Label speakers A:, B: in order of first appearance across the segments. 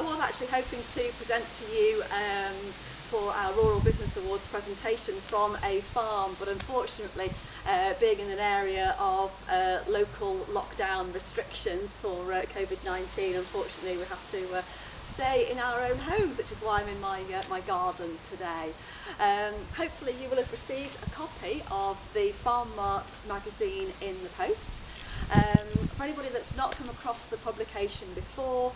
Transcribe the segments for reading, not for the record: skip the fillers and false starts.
A: was actually hoping to present to you for our Rural Business Awards presentation from a farm, but unfortunately being in an area of local lockdown restrictions for COVID-19, unfortunately we have to stay in our own homes, which is why I'm in my garden today. Hopefully you will have received a copy of the Farmart magazine in the post. For anybody that's not come across the publication before,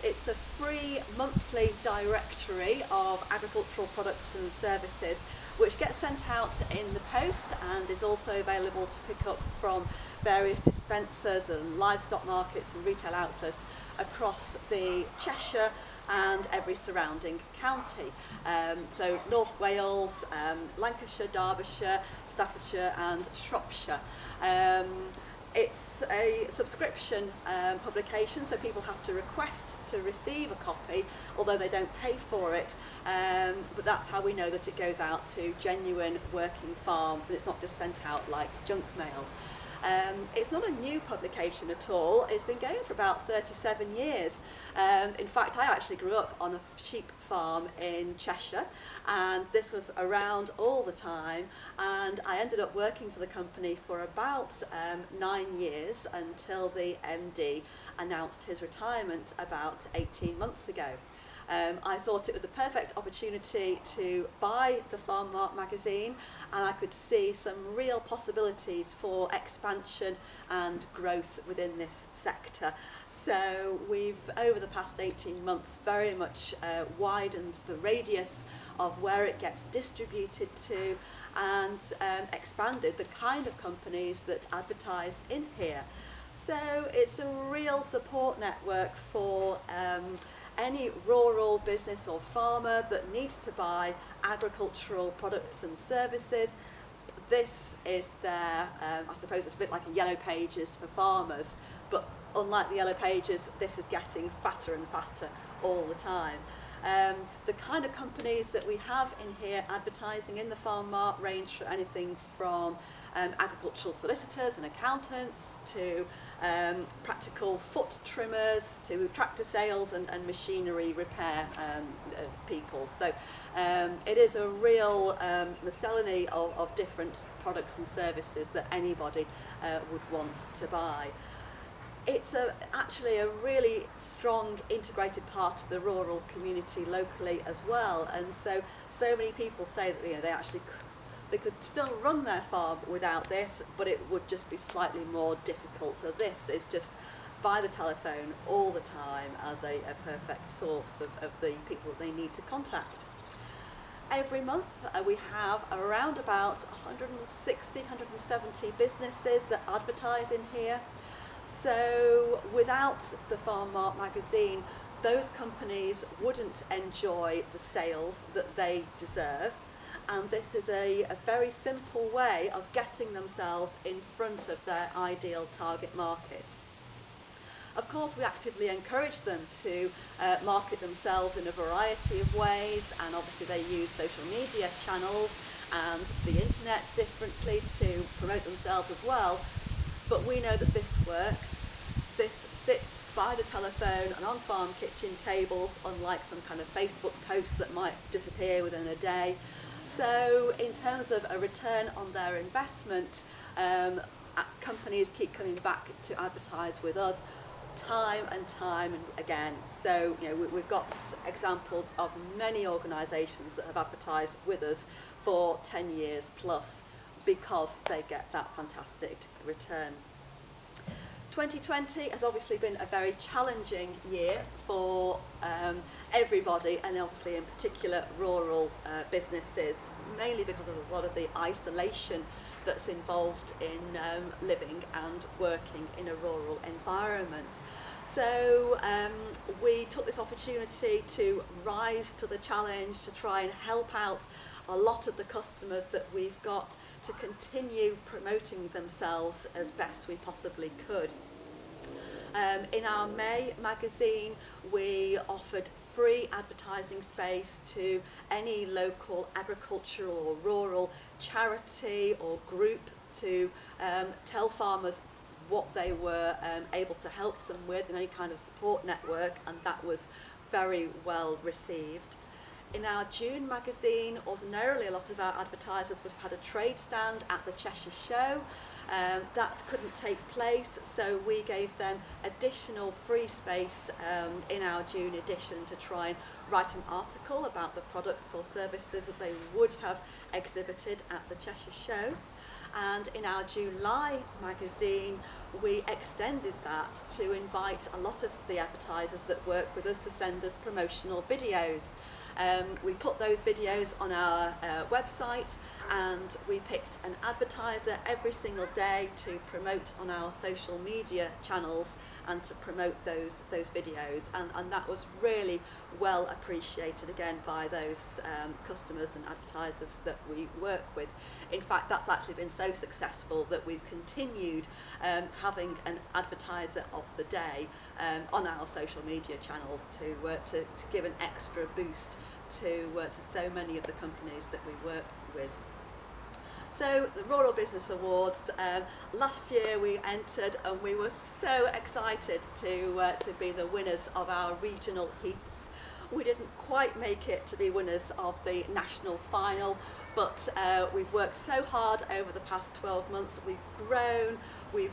A: it's a free monthly directory of agricultural products and services which gets sent out in the post and is also available to pick up from various dispensers and livestock markets and retail outlets across the Cheshire and every surrounding county. So North Wales, Lancashire, Derbyshire, Staffordshire and Shropshire. It's a subscription publication, so people have to request to receive a copy, although they don't pay for it. But that's how we know that it goes out to genuine working farms and it's not just sent out like junk mail. It's not a new publication at all. It's been going for about 37 years. In fact, I actually grew up on a sheep farm in Cheshire, and this was around all the time, and I ended up working for the company for about 9 years until the MD announced his retirement about 18 months ago. I thought it was a perfect opportunity to buy the Farmart magazine, and I could see some real possibilities for expansion and growth within this sector. So we've, over the past 18 months, very much widened the radius of where it gets distributed to and expanded the kind of companies that advertise in here. So it's a real support network for any rural business or farmer that needs to buy agricultural products and services. This is their, I suppose it's a bit like a Yellow Pages for farmers, but unlike the Yellow Pages, this is getting fatter and faster all the time. The kind of companies that we have in here advertising in the Farmart range for anything from agricultural solicitors and accountants to practical foot trimmers to tractor sales and machinery repair people. So it is a real miscellany of different products and services that anybody would want to buy. It's actually a really strong integrated part of the rural community locally as well, and so many people say that they could still run their farm without this, but it would just be slightly more difficult. So this is just by the telephone all the time as a perfect source of the people that they need to contact. Every month we have around about 160, 170 businesses that advertise in here. So without the Farmart magazine, those companies wouldn't enjoy the sales that they deserve, and this is a very simple way of getting themselves in front of their ideal target market. Of course, we actively encourage them to market themselves in a variety of ways, and obviously they use social media channels and the internet differently to promote themselves as well. But we know that this works. This sits by the telephone and on farm kitchen tables, unlike some kind of Facebook post that might disappear within a day. So in terms of a return on their investment, companies keep coming back to advertise with us time and time and again. So we've got examples of many organisations that have advertised with us for 10 years plus, because they get that fantastic return. 2020 has obviously been a very challenging year for everybody, and obviously in particular rural businesses, mainly because of a lot of the isolation that's involved in living and working in a rural environment. So we took this opportunity to rise to the challenge to try and help out a lot of the customers that we've got to continue promoting themselves as best we possibly could. In our May magazine, we offered free advertising space to any local agricultural or rural charity or group to tell farmers what they were able to help them with in any kind of support network, and that was very well received. In our June magazine, ordinarily a lot of our advertisers would have had a trade stand at the Cheshire Show. That couldn't take place, so we gave them additional free space in our June edition to try and write an article about the products or services that they would have exhibited at the Cheshire Show. And in our July magazine, we extended that to invite a lot of the advertisers that work with us to send us promotional videos. We put those videos on our website, and we picked an advertiser every single day to promote on our social media channels and to promote those videos, and that was really well appreciated again by those customers and advertisers that we work with. In fact, that's actually been so successful that we've continued having an advertiser of the day on our social media channels to give an extra boost to so many of the companies that we work with. So the Rural Business Awards, last year we entered and we were so excited to be the winners of our regional heats. We didn't quite make it to be winners of the national final, but we've worked so hard over the past 12 months. We've grown, we've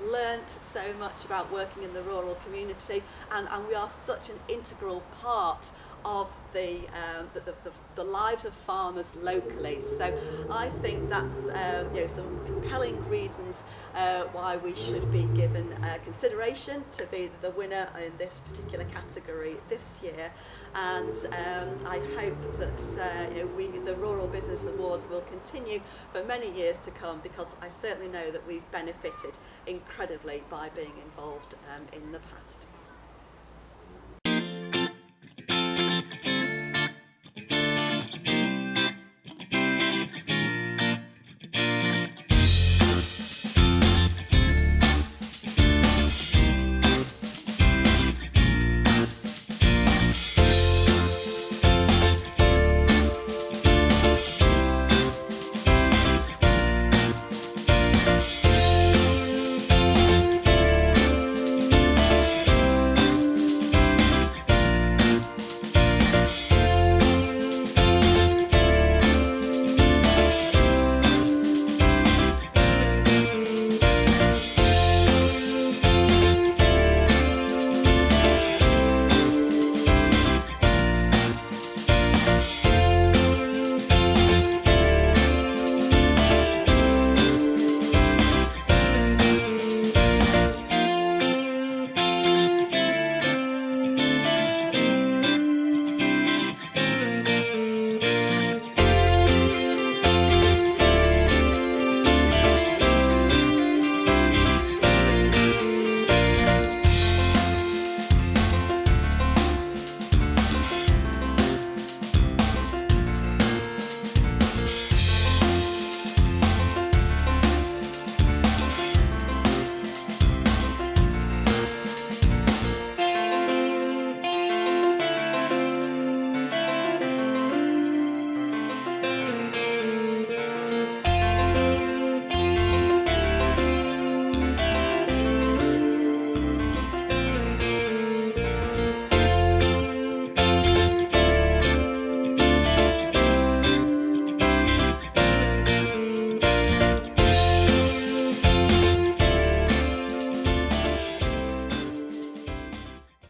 A: learnt so much about working in the rural community, and we are such an integral part of the lives of farmers locally. So I think that's some compelling reasons why we should be given consideration to be the winner in this particular category this year. And I hope that the Rural Business Awards will continue for many years to come, because I certainly know that we've benefited incredibly by being involved in the past.